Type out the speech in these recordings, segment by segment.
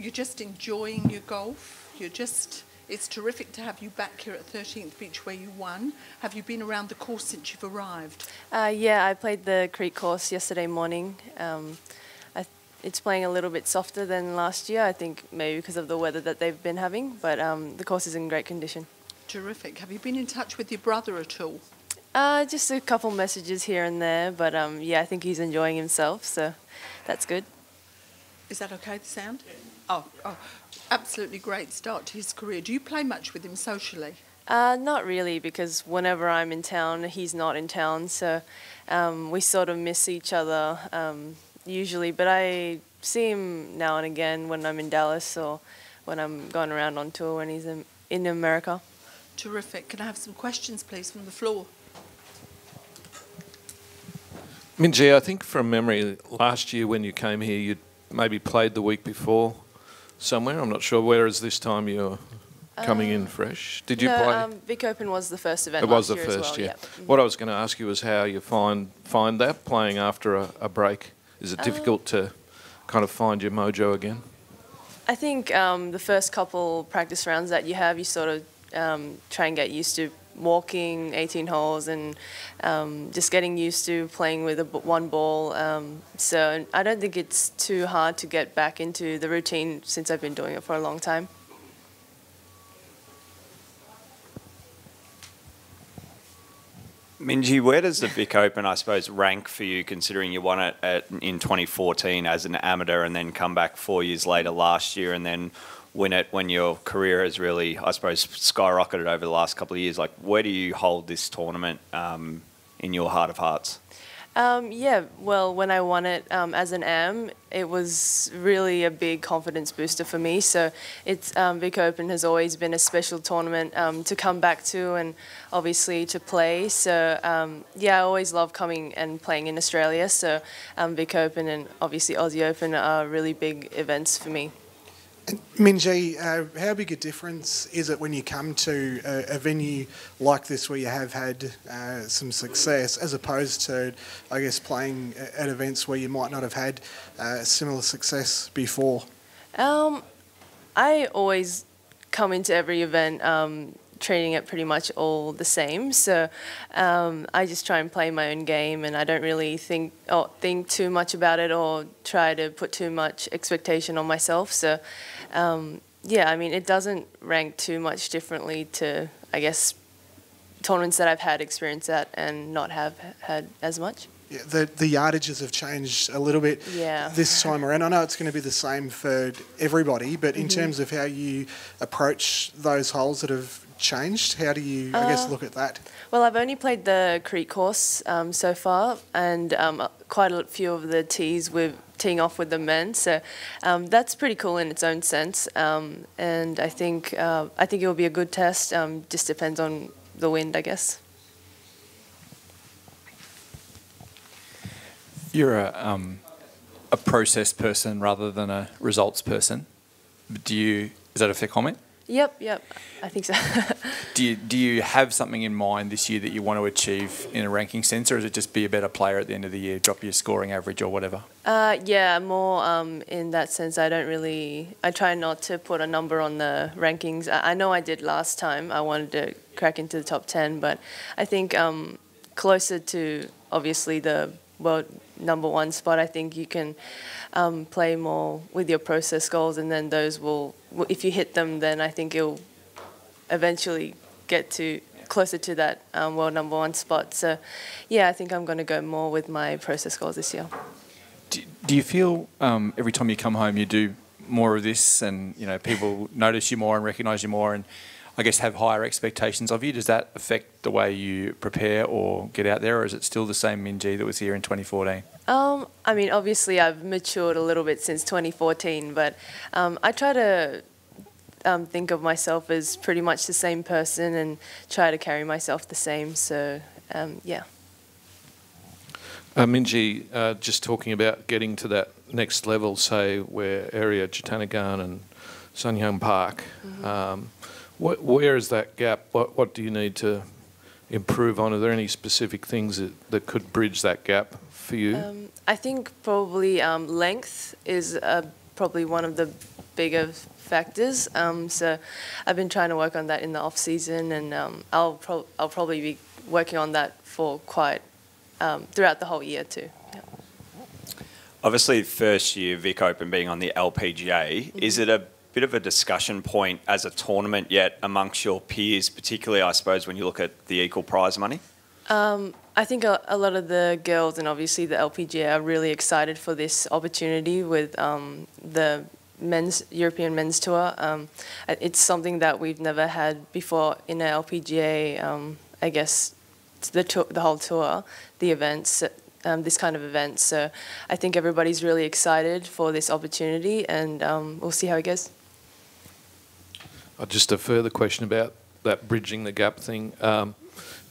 you're just enjoying your golf. It's terrific to have you back here at 13th Beach where you won. Have you been around the course since you've arrived? Yeah, I played the Creek course yesterday morning. It's playing a little bit softer than last year, I think maybe because of the weather that they've been having, but the course is in great condition. Terrific. Have you been in touch with your brother at all? Just a couple messages here and there, but yeah, I think he's enjoying himself, so that's good. Is that okay, the sound? Oh, absolutely great start to his career. Do you play much with him socially? Not really, because whenever I'm in town, he's not in town, so we sort of miss each other usually, but I see him now and again when I'm in Dallas or when I'm going around on tour when he's in America. Terrific. Can I have some questions, please, from the floor? Minjee, I think from memory, last year when you came here, you'd maybe played the week before somewhere. I'm not sure. Whereas this time you're coming in fresh. Did you play? Vic Open was the first event. It was the last year first, as well, yeah. yeah. What I was going to ask you was how you find that playing after a break. Is it difficult to kind of find your mojo again? I think the first couple practice rounds that you have, you sort of try and get used to walking 18 holes and just getting used to playing with one ball. So I don't think it's too hard to get back into the routine since I've been doing it for a long time. Minjee, where does the Vic Open, I suppose, rank for you, considering you won it in 2014 as an amateur and then come back 4 years later last year and then win it when your career has really, I suppose, skyrocketed over the last couple of years? Like, where do you hold this tournament in your heart of hearts? Yeah, well, when I won it as an AM, it was really a big confidence booster for me. So it's Vic Open has always been a special tournament to come back to and obviously to play. So yeah, I always love coming and playing in Australia. So Vic Open and obviously Aussie Open are really big events for me. Minjee, how big a difference is it when you come to a venue like this where you have had some success as opposed to, I guess, playing at events where you might not have had similar success before? I always come into every event treating it pretty much all the same. So I just try and play my own game, and I don't really think too much about it or try to put too much expectation on myself. So yeah, I mean, it doesn't rank too much differently to, I guess, tournaments that I've had experience at and not have had as much. Yeah, the yardages have changed a little bit this time around. I know it's going to be the same for everybody, but in terms of how you approach those holes that have changed, how do you, I guess, look at that? Well, I've only played the Creek course so far, and quite a few of the tees with teeing off with the men, so that's pretty cool in its own sense. And I think it will be a good test. Just depends on the wind, I guess. You're a process person rather than a results person. Is that a fair comment? Yep, I think so. Do you have something in mind this year that you want to achieve in a ranking sense, or is it just be a better player at the end of the year, drop your scoring average or whatever? Yeah, more in that sense. I try not to put a number on the rankings. I know I did last time. I wanted to crack into the top 10, but I think closer to obviously the world #1 spot, I think you can play more with your process goals, and then those will, if you hit them, then I think you'll eventually get to closer to that world #1 spot. So yeah, I think I'm going to go more with my process goals this year. Do you feel every time you come home you do more of this, and people notice you more and recognise you more, and I guess have higher expectations of you? Does that affect the way you prepare or get out there, or is it still the same Minjee that was here in 2014? I mean, obviously I've matured a little bit since 2014, but I try to think of myself as pretty much the same person and try to carry myself the same. So yeah. Minjee, just talking about getting to that next level, say where area Jitanagarn and Sun Young Park, where is that gap? What do you need to improve on? Are there any specific things that could bridge that gap for you? I think probably length is probably one of the bigger factors. So I've been trying to work on that in the off season, and I'll probably be working on that for quite throughout the whole year too. Yeah. Obviously, first year Vic Open being on the LPGA, is it a bit of a discussion point as a tournament yet amongst your peers, particularly, I suppose, when you look at the equal prize money? I think a lot of the girls and obviously the LPGA are really excited for this opportunity with the European men's tour. It's something that we've never had before in an LPGA. I guess the whole tour, the events, this kind of event. So I think everybody's really excited for this opportunity, and we'll see how it goes. Just a further question about that bridging the gap thing.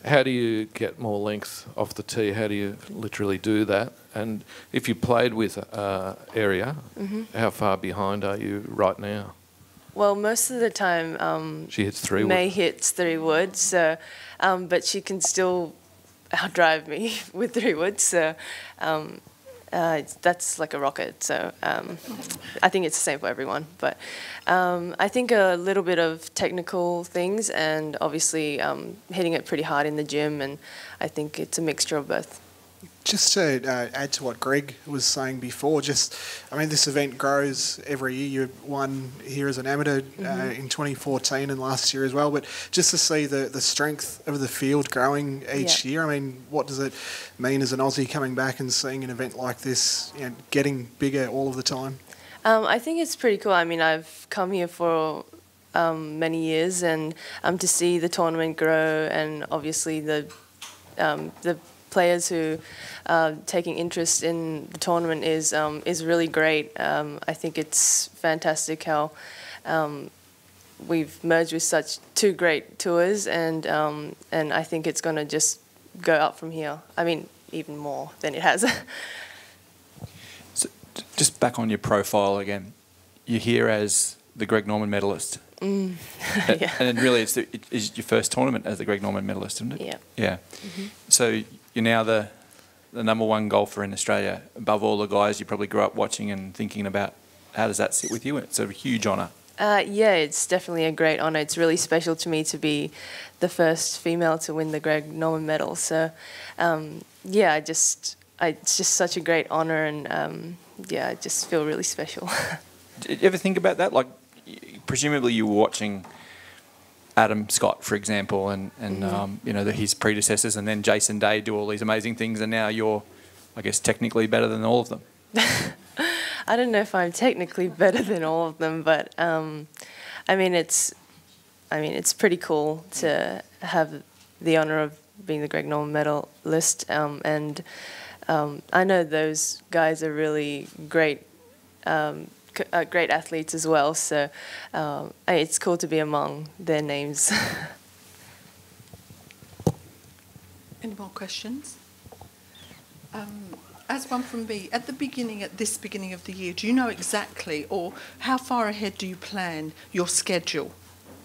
How do you get more length off the tee? How do you literally do that? And if you played with Area, how far behind are you right now? Well, most of the time, she hits 3 wood. May hits 3 wood, so but she can still outdrive me with 3 wood. So that's like a rocket. So I think it's the same for everyone. But I think a little bit of technical things and obviously hitting it pretty hard in the gym, and I think it's a mixture of both. Just to add to what Greg was saying before, I mean, this event grows every year. You won here as an amateur in 2014 and last year as well. But just to see the strength of the field growing each year, I mean, what does it mean as an Aussie coming back and seeing an event like this, you know, getting bigger all of the time? I think it's pretty cool. I mean, I've come here for many years, and to see the tournament grow, and obviously the players who are taking interest in the tournament is really great. I think it's fantastic how we've merged with such 2 great tours, and I think it's going to just go up from here. I mean, even more than it has. So, just back on your profile again, you're here as the Greg Norman medalist. Yeah. And really, it's your first tournament as the Greg Norman medalist, isn't it? Yeah. Yeah. So you're now the #1 golfer in Australia, above all the guys you probably grew up watching and thinking about. How does that sit with you? It's a huge honour. Yeah, it's definitely a great honour. It's really special to me to be the first female to win the Greg Norman medal. So, yeah, it's just such a great honour, and yeah, I just feel really special. Did you ever think about that? Like, presumably you were watching Adam Scott, for example, and you know, his predecessors, and then Jason Day do all these amazing things, and now you're, I guess, technically better than all of them. I don't know if I'm technically better than all of them, but I mean, it's pretty cool to have the honour of being the Greg Norman medalist, and I know those guys are really great. Great athletes as well, so it's cool to be among their names. Any more questions? As one from me, at this beginning of the year, do you know exactly, or how far ahead do you plan your schedule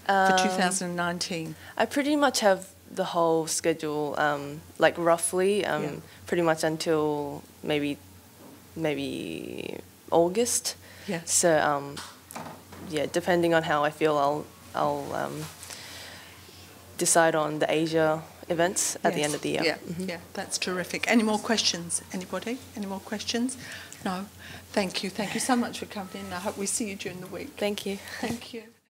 for 2019? I pretty much have the whole schedule, like roughly, pretty much until maybe August. Yes. So, yeah, depending on how I feel, I'll decide on the Asia events at the end of the year. Yeah, yeah, that's terrific. Any more questions? Anybody? Any more questions? No? Thank you. Thank you so much for coming in. I hope we see you during the week. Thank you. Thank you.